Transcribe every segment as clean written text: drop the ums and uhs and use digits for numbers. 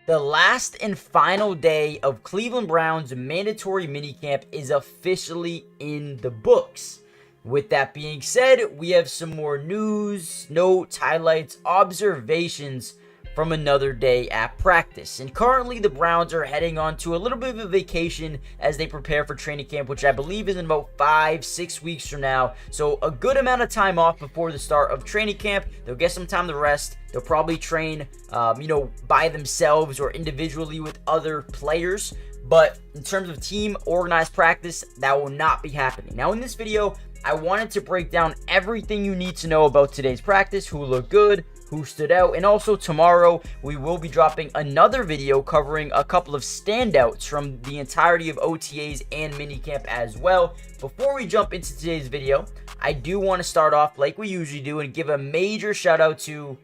The last and final day of Cleveland Browns mandatory minicamp is officially in the books. With that being said, we have some more news, notes, highlights, observations from another day at practice. And currently the Browns are heading on to a little bit of a vacation as they prepare for training camp, which I believe is in about 5-6 weeks from now. So a good amount of time off before the start of training camp. They'll get some time to rest. They'll probably train, by themselves or individually with other players. But in terms of team organized practice, that will not be happening. Now in this video, I wanted to break down everything you need to know about today's practice, who looked good, who stood out, and also tomorrow we will be dropping another video covering a couple of standouts from the entirety of OTAs and minicamp as well. Before we jump into today's video, I do want to start off like we usually do and give a major shout out to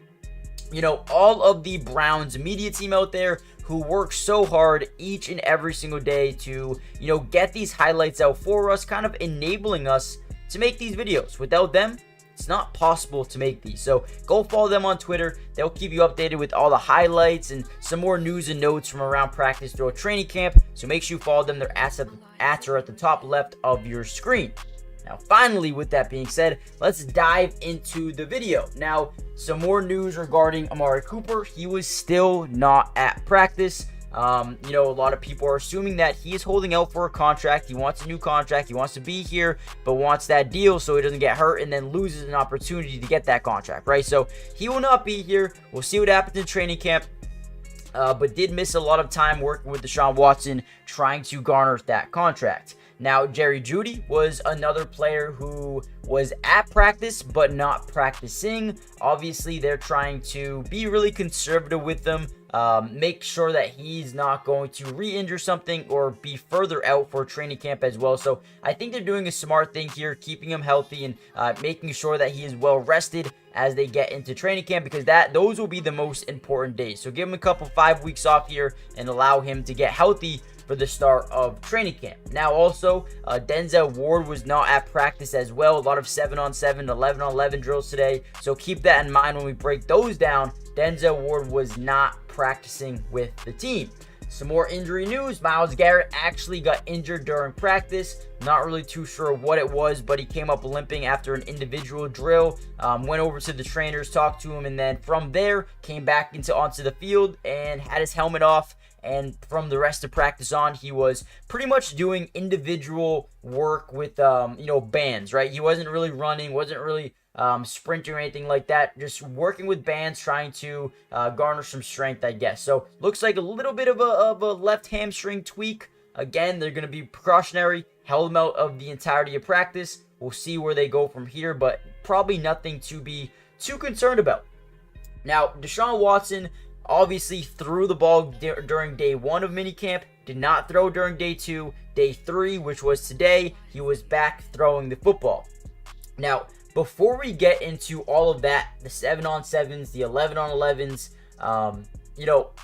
all of the Browns media team out there who work so hard each and every single day to, get these highlights out for us, kind of enabling us to make these videos. Without them, it's not possible to make these. So go follow them on Twitter. They'll keep you updated with all the highlights and some more news and notes from around practice throughout training camp. So make sure you follow them. Their ads are at the top left of your screen. Now, finally, with that being said, let's dive into the video. Now, some more news regarding Amari Cooper. He was still not at practice. A lot of people are assuming that he is holding out for a contract. He wants a new contract. He wants to be here, but wants that deal so he doesn't get hurt and then loses an opportunity to get that contract, right? So he will not be here. We'll see what happens in training camp. But did miss a lot of time working with Deshaun Watson trying to garner that contract. Now, Jerry Jeudy was another player who was at practice but not practicing. Obviously, they're trying to be really conservative with them, make sure that he's not going to re-injure something or be further out for training camp as well. So I think they're doing a smart thing here, keeping him healthy and making sure that he is well rested as they get into training camp, because those will be the most important days. So give him a couple 5 weeks off here and allow him to get healthy for the start of training camp. Now also, Denzel Ward was not at practice as well. A lot of 7-on-7, 11-on-11 drills today. So keep that in mind when we break those down. Denzel Ward was not practicing with the team. Some more injury news. Myles Garrett actually got injured during practice. Not really too sure what it was, but he came up limping after an individual drill. Went over to the trainers, talked to him, and then from there came back onto the field and had his helmet off. And from the rest of practice on, he was pretty much doing individual work with, bands, right? He wasn't really running, wasn't really sprinting or anything like that. Just working with bands, trying to garner some strength, I guess. So looks like a little bit of a left hamstring tweak. Again, they're going to be precautionary, held him out of the entirety of practice. We'll see where they go from here, but probably nothing to be too concerned about. Now, Deshaun Watson obviously threw the ball during day 1 of minicamp, did not throw during day 2. Day 3, which was today, he was back throwing the football. Now, before we get into all of that, the 7-on-7s, the 11-on-11s,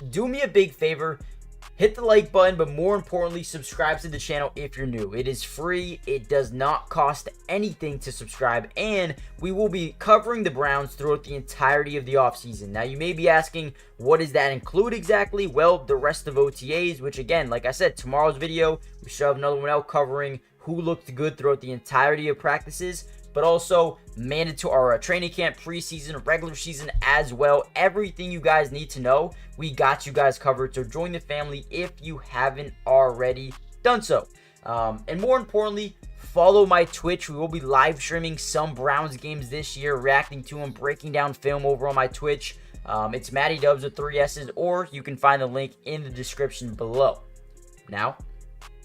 do me a big favor. Hit the like button, but more importantly, subscribe to the channel if you're new. It is free. It does not cost anything to subscribe, and we will be covering the Browns throughout the entirety of the offseason. Now, you may be asking, what does that include exactly? Well, the rest of OTAs, which again, like I said, tomorrow's video, we should have another one out covering who looked good throughout the entirety of practices, but also mandatory our training camp, preseason, regular season as well. Everything you guys need to know, we got you guys covered. So join the family if you haven't already done so. And more importantly, follow my Twitch. We will be live streaming some Browns games this year, reacting to them, breaking down film over on my Twitch. It's Matty Dubs with 3 S's, or you can find the link in the description below. Now,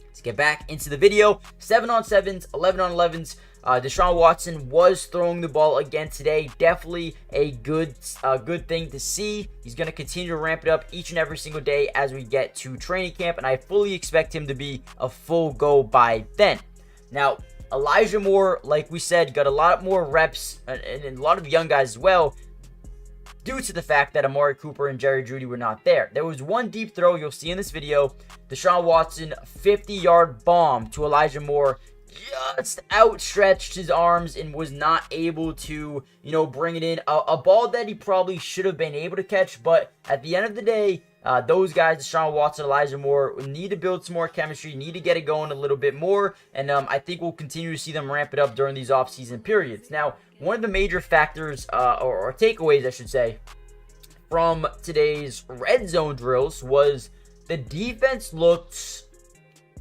let's get back into the video. 7-on-7s, 11-on-11s. Deshaun Watson was throwing the ball again today. Definitely a good thing to see. He's going to continue to ramp it up each and every single day as we get to training camp, and I fully expect him to be a full go by then. Now, Elijah Moore, like we said, got a lot more reps and a lot of young guys as well, due to the fact that Amari Cooper and Jerry Jeudy were not there. There was one deep throw you'll see in this video. Deshaun Watson, 50-yard bomb to Elijah Moore. Just outstretched his arms and was not able to, bring it in. A ball that he probably should have been able to catch, but at the end of the day, those guys, Deshaun Watson, Elijah Moore, need to build some more chemistry, need to get it going a little bit more, and I think we'll continue to see them ramp it up during these offseason periods. Now, one of the major factors, or takeaways, I should say, from today's red zone drills was the defense looked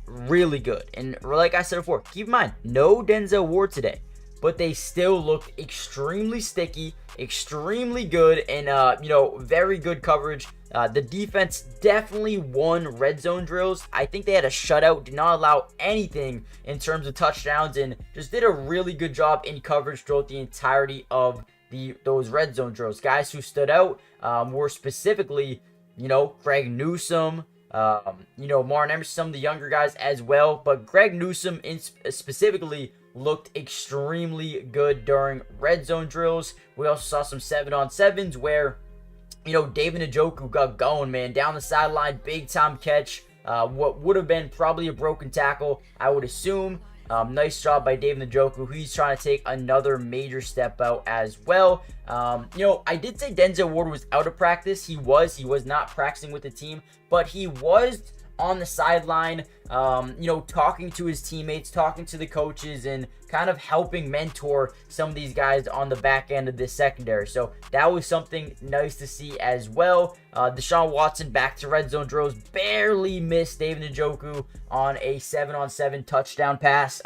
really good. And like I said before, keep in mind, no Denzel Ward today, but they still looked extremely sticky, extremely good, and very good coverage. The defense definitely won red zone drills. I think they had a shutout, did not allow anything in terms of touchdowns, and just did a really good job in coverage throughout the entirety of those red zone drills. Guys who stood out were specifically, Greg Newsome, Martin Emerson, some of the younger guys as well. But Greg Newsome specifically looked extremely good during red zone drills. We also saw some 7-on-7s where, David Njoku got going, man, down the sideline, big time catch. What would have been probably a broken tackle, I would assume. Nice job by David Njoku. He's trying to take another major step out as well. I did say Denzel Ward was out of practice. He was not practicing with the team, but he was on the sideline, talking to his teammates, talking to the coaches, and kind of helping mentor some of these guys on the back end of this secondary. So that was something nice to see as well. Deshaun Watson back to red zone drills, barely missed David Njoku on a 7-on-7 touchdown pass,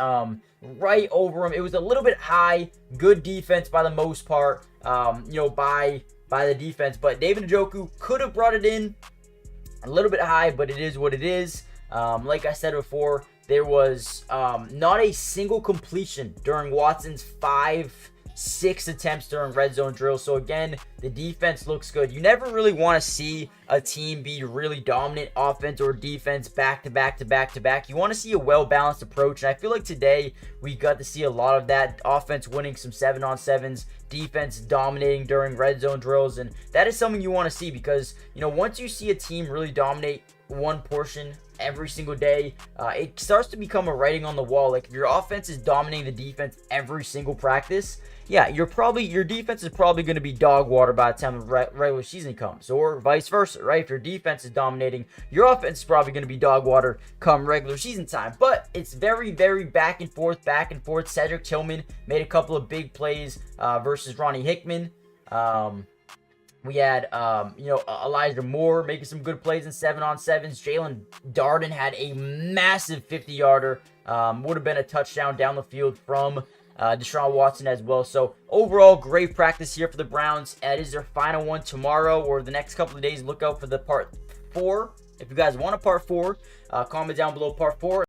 right over him. It was a little bit high, good defense by the most part, by the defense, but David Njoku could have brought it in a little bit high, but it is what it is. Like I said before, there was not a single completion during Watson's 5-6 attempts during red zone drills. So again, the defense looks good. You never really want to see a team be really dominant offense or defense back to back to back to back. You want to see a well-balanced approach, and I feel like today we got to see a lot of that. Offense winning some 7-on-7s, defense dominating during red zone drills, and that is something you want to see because, once you see a team really dominate one portion every single day, it starts to become a writing on the wall. Like, if your offense is dominating the defense every single practice, yeah, your defense is probably going to be dog water by the time the regular season comes, or vice versa, right? If your defense is dominating, your offense is probably going to be dog water come regular season time. But it's very, very back and forth. Cedric Tillman made a couple of big plays versus Ronnie Hickman. We had, Elijah Moore making some good plays in 7-on-7s. Jalen Darden had a massive 50-yarder. Would have been a touchdown down the field from Deshaun Watson as well. So overall, great practice here for the Browns. That is their final one tomorrow or the next couple of days. Look out for the part 4. If you guys want a part 4, comment down below part 4.